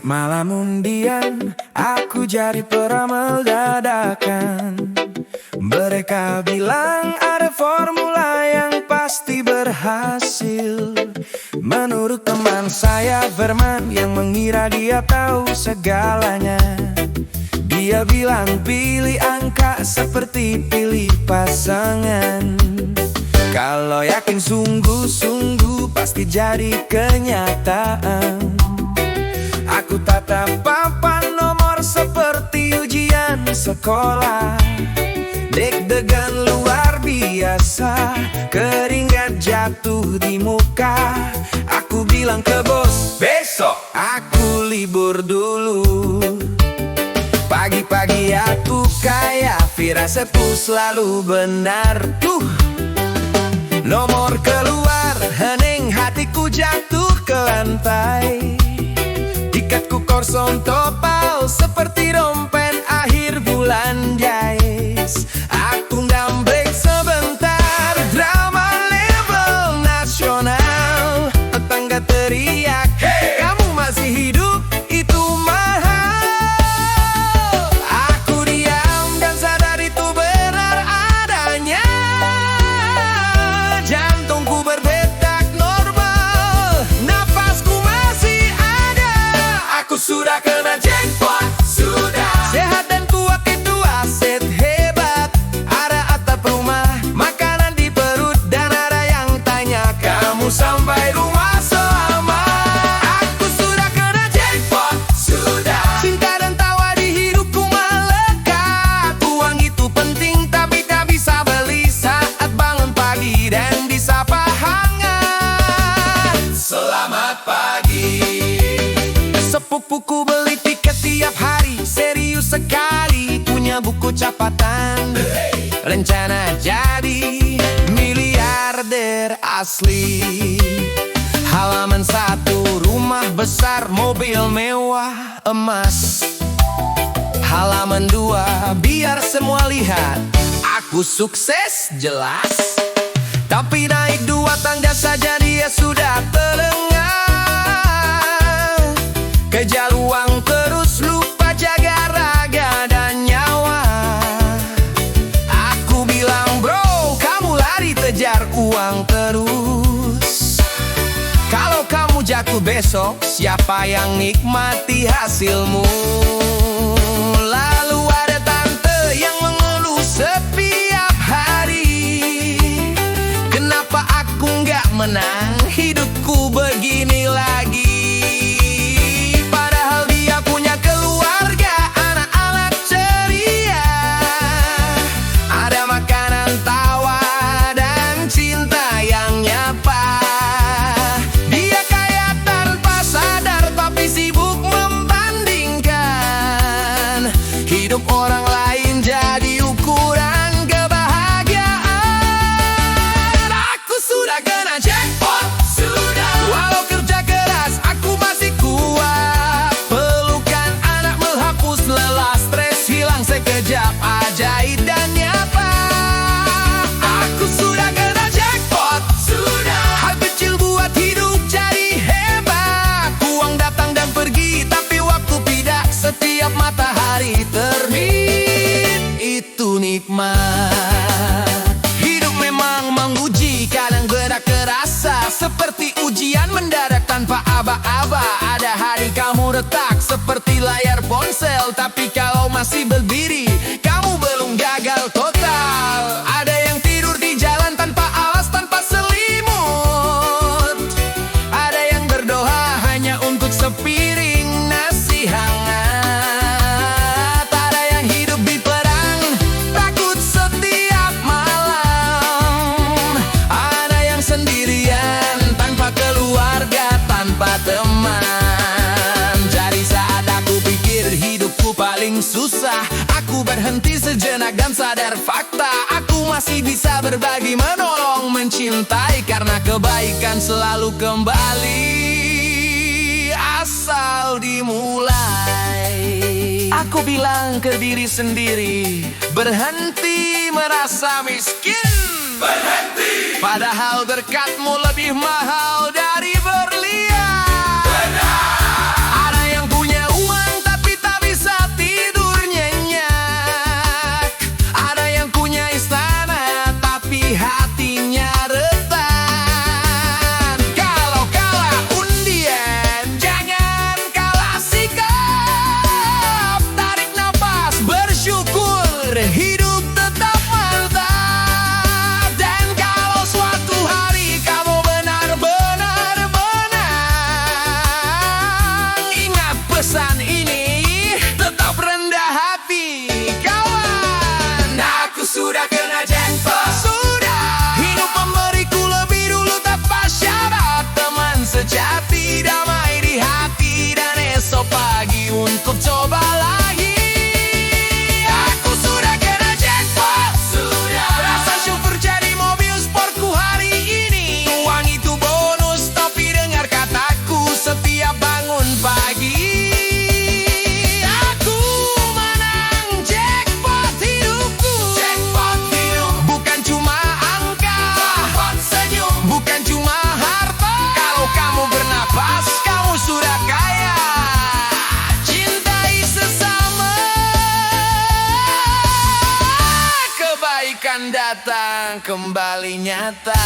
Setiap malam undian, aku jadi peramal dadakan. Mereka bilang ada formula yang pasti berhasil. Menurut teman saya Firman yang mengira dia tahu segalanya, dia bilang pilih angka seperti pilih pasangan. Kalau yakin sungguh-sungguh pasti jadi kenyataan. Aku tatap papan nomor seperti ujian sekolah. Deg-degan luar biasa, keringat jatuh di muka. Aku bilang ke bos, besok aku libur dulu. Pagi-pagi aku kayak firasatku selalu benar. Nomor keluar, hening hatiku jatuh ke lantai. Tiketku kosong topal seperti rompen akhir bulan guys. Aku ngambek sebentar, drama level nasional. Tetangga teriak, hey, kamu masih hidup, itu mahal. Aku diam dan sadar itu benar adanya. Jantungku berdetak normal, napasku masih ada. Aku sudah kena jackpot, sudah. Sehat dan kuat itu aset hebat. Ada atap rumah, makanan di perut, dan ada yang tanya kamu sampai rumah selamat. Aku sudah kena jackpot, sudah. Cinta dan tawa di hidupku melekat. Uang itu penting tapi tak bisa beli saat bangun pagi dan disapa hangat. Selamat pagi. Sepupuku beli tiket tiap hari, serius sekali, punya buku catatan. Rencana jadi miliarder asli. Halaman 1, rumah besar, mobil mewah, emas. Halaman 2, biar semua lihat aku sukses jelas. Tapi naik 2 tangga saja dia sudah terengah. Kejar uang terus, lupa jaga raga dan nyawa. Aku bilang bro, kamu lari kejar uang terus. Kalau kamu jatuh besok, siapa yang nikmati hasilmu? Lalu ada tante yang mengeluh setiap hari. Kenapa aku nggak menang, hidupku begini lagi. Hidup orang lain jadi ukuran kebahagiaan. Aku sudah kena jackpot, sudah. Walau kerja keras, aku masih kuat. Pelukan anak menghapus lelah, stres hilang sekejap, ajaib dan nyata. Aku sudah kena jackpot, sudah. Hal kecil buat hidup jadi hebat. Uang datang dan pergi, tapi waktu tidak. Setiap matahari terbit, itu nikmat. Hidup memang menguji, kadang berat kerasa seperti ujian mendadak tanpa aba-aba. Ada hari kamu retak seperti layar ponsel, tapi kalau masih berdiri, kamu belum gagal total. Ada yang tidur di jalan tanpa alas, tanpa selimut. Ada yang berdoa hanya untuk sepiring nasi hangat. Teman, jadi saat aku pikir hidupku paling susah, aku berhenti sejenak dan sadar fakta. Aku masih bisa berbagi, menolong, mencintai, karena kebaikan selalu kembali asal dimulai. Aku bilang ke diri sendiri, berhenti merasa miskin. Berhenti. Padahal berkatmu lebih mahal dari berlian. Benar. Ada yang punya datang kembali nyata.